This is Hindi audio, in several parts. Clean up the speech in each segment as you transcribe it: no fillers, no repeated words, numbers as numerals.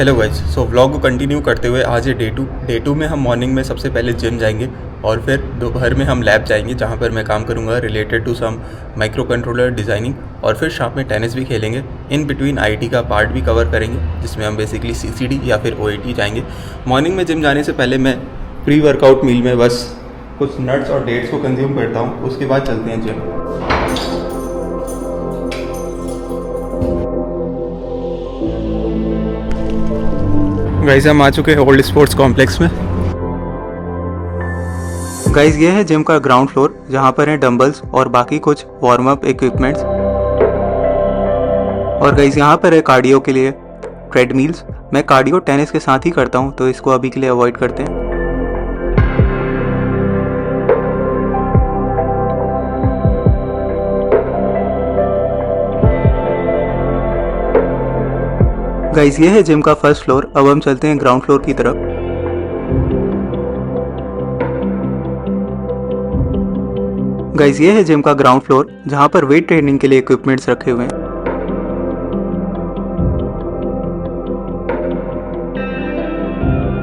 हेलो गाइस, सो व्लॉग को कंटिन्यू करते हुए आज है डे टू में हम मॉर्निंग में सबसे पहले जिम जाएंगे और फिर दोपहर में हम लैब जाएंगे जहाँ पर मैं काम करूँगा related to some microcontroller designing. और फिर शाम में टेनिस भी खेलेंगे। इन बिटवीन आईटी का पार्ट भी कवर करेंगे जिसमें हम बेसिकली सीसीडी या फिर ओएटी जाएंगे। मॉर्निंग में जिम जाने से पहले मैं प्री वर्कआउट मील में बस कुछ नट्स और डेट्स को कंज्यूम करता हूँ, उसके बाद चलते हैं जिम। गाइस हम आ चुके हैं ओल्ड स्पोर्ट्स कॉम्प्लेक्स में। गाइस ये है जिम का ग्राउंड फ्लोर जहाँ पर हैं डंबल्स और बाकी कुछ वार्म अप इक्विपमेंट्स। और गाइस यहाँ पर है कार्डियो के लिए ट्रेडमिल्स। मैं कार्डियो टेनिस के साथ ही करता हूँ तो इसको अभी के लिए अवॉइड करते हैं। गाइस ये है जिम का फर्स्ट फ्लोर। अब हम चलते हैं ग्राउंड फ्लोर की तरफ। गाइस ये है जिम का ग्राउंड फ्लोर जहां पर वेट ट्रेनिंग के लिए इक्विपमेंट्स रखे हुए हैं।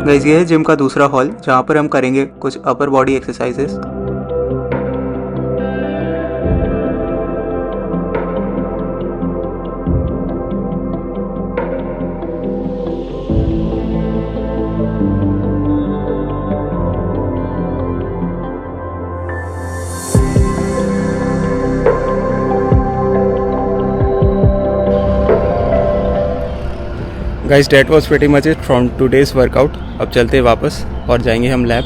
गाइस ये है जिम का दूसरा हॉल जहां पर हम करेंगे कुछ upper body exercises. Guys that was pretty much it from today's workout. अब चलते हैं वापस और जाएंगे हम लैब।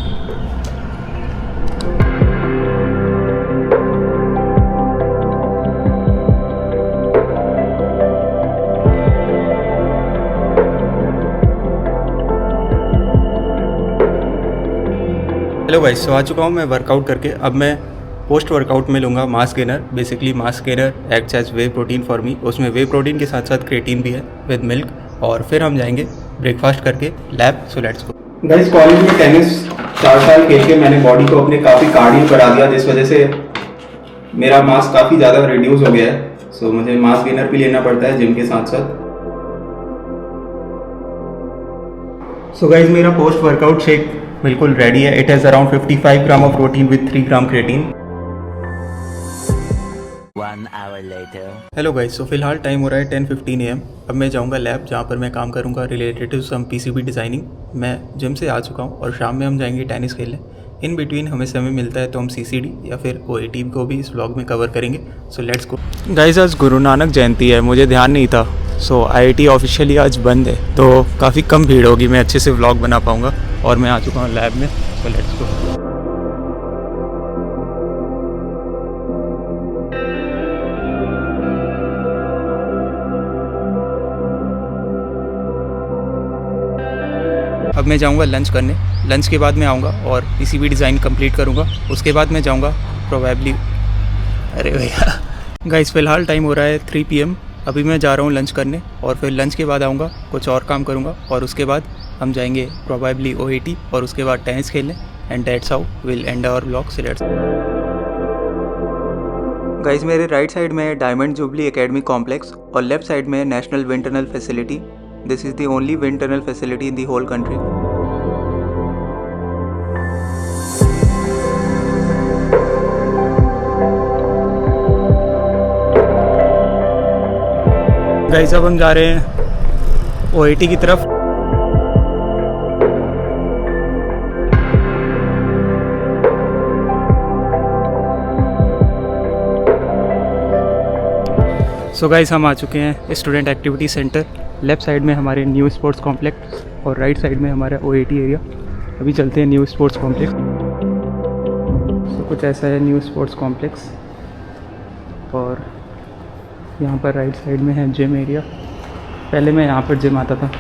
हेलो गाइस, सो आ चुका हूँ मैं वर्कआउट करके। अब मैं पोस्ट वर्कआउट में लूँगा mass gainer. Basically mass gainer acts as whey protein for me. उसमें वे प्रोटीन के साथ साथ क्रिएटिन भी है विद मिल्क। और फिर हम जाएंगे ब्रेकफास्ट करके lab. So let's go. Guys college में टेनिस 4 साल खेल के मैंने बॉडी को अपने काफ़ी कार्डियो करा दिया, जिस वजह से मेरा मास काफ़ी ज़्यादा रिड्यूस हो गया है। सो मुझे मास गेनर भी लेना पड़ता है जिम के साथ साथ। सो गाइस मेरा पोस्ट वर्कआउट शेक बिल्कुल रेडी है। It has around 55 gram of protein with 3 gram creatine. 1 hour later. Hello guys, so फिलहाल टाइम हो रहा है 10:15 AM। अब मैं जाऊंगा लैब जहां पर मैं काम करूंगा related to some PCB designing. मैं जिम से आ चुका हूं और शाम में हम जाएंगे टेनिस खेलने। इन बिटवीन हमें समय मिलता है तो हम सीसीडी या फिर ओएटी को भी इस व्लॉग में कवर करेंगे। So let's go. गाइस आज गुरु नानक जयंती है, मुझे ध्यान नहीं था। सो आईआईटी ऑफिशियली आज बंद है तो काफ़ी कम भीड़ होगी, मैं अच्छे से व्लॉग बना पाऊँगा। और मैं आ चुका हूँ लैब में। So let's go. अब मैं जाऊंगा लंच करने। लंच के बाद मैं आऊँगा और पीसीबी डिज़ाइन कंप्लीट करूँगा। उसके बाद मैं जाऊँगा प्रोबेबली। अरे भैया गाइस फ़िलहाल टाइम हो रहा है 3 PM। अभी मैं जा रहा हूँ लंच करने और फिर लंच के बाद आऊँगा, कुछ और काम करूँगा और उसके बाद हम जाएंगे प्रोबेबली ओएटी और उसके बाद टेनिस खेलने। And that's how will end our vlog. So let's guys मेरे राइट साइड में है डायमंड जुबली एकेडमी कॉम्प्लेक्स और लेफ्ट साइड में है national wind tunnel facility. This is the only wind tunnel facility in the whole country. Guys अब हम जा रहे हैं ओएटी की तरफ। सो गाइस हम आ चुके हैं student activity centre. Left side में हमारे न्यू स्पोर्ट्स कॉम्प्लेक्स और राइट साइड में हमारा ओएटी एरिया। अभी चलते हैं न्यू स्पोर्ट्स कॉम्प्लेक्स। सो कुछ ऐसा है न्यू स्पोर्ट्स कॉम्प्लेक्स। और यहाँ पर राइट साइड में है जिम एरिया। पहले मैं यहाँ पर जिम आता था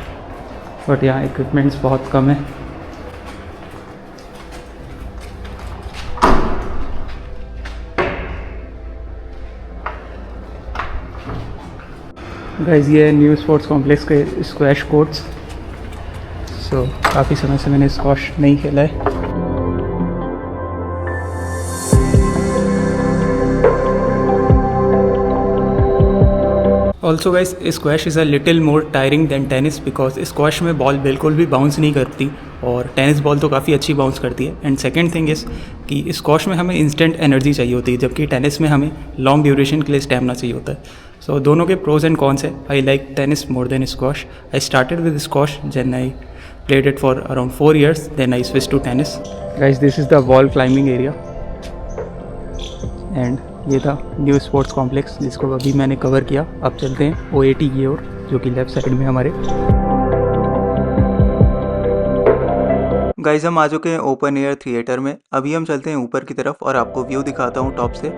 बट यहाँ इक्विपमेंट्स बहुत कम है। गाइस ये न्यू स्पोर्ट्स कॉम्प्लेक्स के स्क्वैश कोर्ट्स। सो काफ़ी समय से मैंने स्क्वैश नहीं खेला है। Also guys squash is a little more tiring than tennis because squash में बॉल बिल्कुल भी बाउंस नहीं करती और टेनिस बॉल तो काफ़ी अच्छी बाउंस करती है। एंड सेकंड थिंग इज़ कि स्क्वैश में हमें इंस्टेंट एनर्जी चाहिए होती है जबकि टेनिस में हमें लॉन्ग ड्यूरेशन के लिए स्टैमिना चाहिए होता है। सो दोनों के प्रोज एंड कॉन्स है। I like tennis more than squash. I started with squash then I played it for around 4 years, then I switched to tennis. Guys, this is the wall climbing area and ये था न्यू स्पोर्ट्स कॉम्प्लेक्स जिसको अभी मैंने कवर किया। अब चलते हैं OAT की ओर जो कि लेफ्ट साइड में हमारे। गाइज हम आ चुके हैं ओपन एयर थिएटर में। अभी हम चलते हैं ऊपर की तरफ और आपको व्यू दिखाता हूँ टॉप से।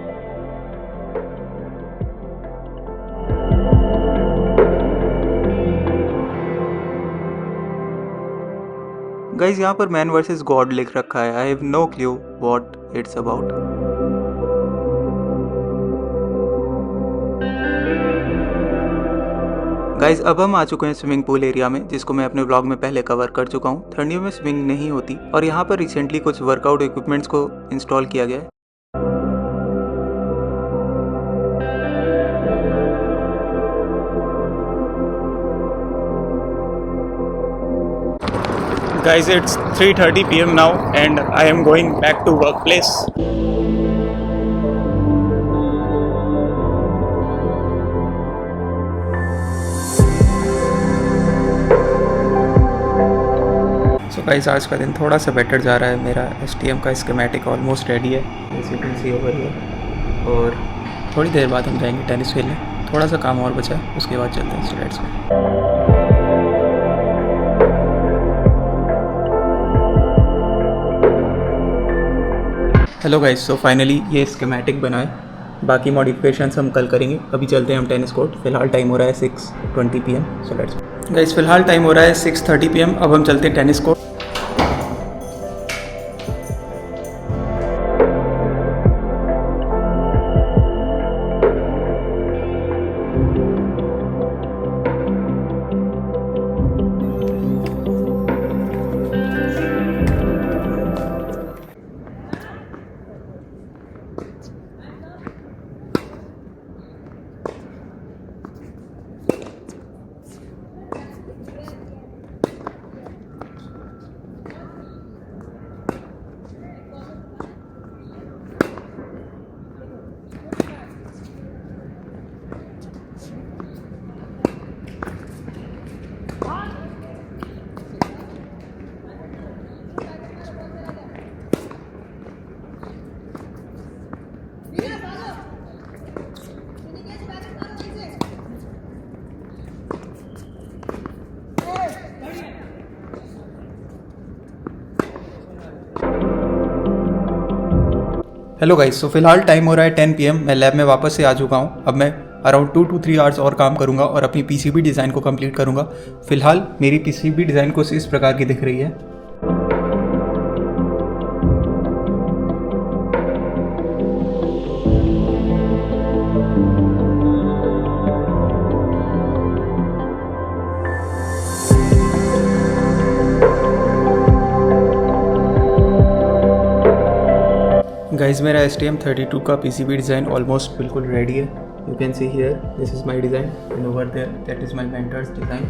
गाइज यहाँ पर मैन वर्सेस गॉड लिख रखा है। I have no clue what it's about. Guys अब हम आ चुके हैं स्विमिंग पूल एरिया में जिसको मैं अपने व्लॉग में पहले कवर कर चुका हूँ। ठंडियों में स्विमिंग नहीं होती और यहाँ पर रिसेंटली कुछ वर्कआउट इक्विपमेंट्स को इंस्टॉल किया गया है। Guys, it's 3:30 PM now and I am going back to workplace. So guys, आज का दिन थोड़ा सा बेटर जा रहा है। मेरा STM का स्कीमेटिक ऑलमोस्ट रेडी है, as you can see over here। और थोड़ी देर बाद हम जाएंगे टेनिस खेलने। थोड़ा सा काम और बचा है, उसके बाद चलते हैं स्टेट्स में। हेलो गाइस, सो फाइनली ये स्कीमेटिक बना है। बाकी मॉडिफिकेशंस हम कल करेंगे। अभी चलते हैं हम टेनिस कोर्ट। फिलहाल टाइम हो रहा है 6:20 PM। सो लेट्स गाइस, फिलहाल टाइम हो रहा है 6:30 PM। अब हम चलते हैं tennis court. Hello guys, so फिलहाल टाइम हो रहा है 10 PM। मैं लैब में वापस से आ चुका हूँ। अब मैं अराउंड 2 to 3 आवर्स और काम करूँगा और अपनी PCB डिज़ाइन को कंप्लीट करूँगा। फिलहाल मेरी PCB डिज़ाइन कुछ इस प्रकार की दिख रही है। गाइज मेरा STM32 का PCB डिज़ाइन ऑलमोस्ट बिल्कुल रेडी है। You can see here this is my design and over there that is my mentor's design.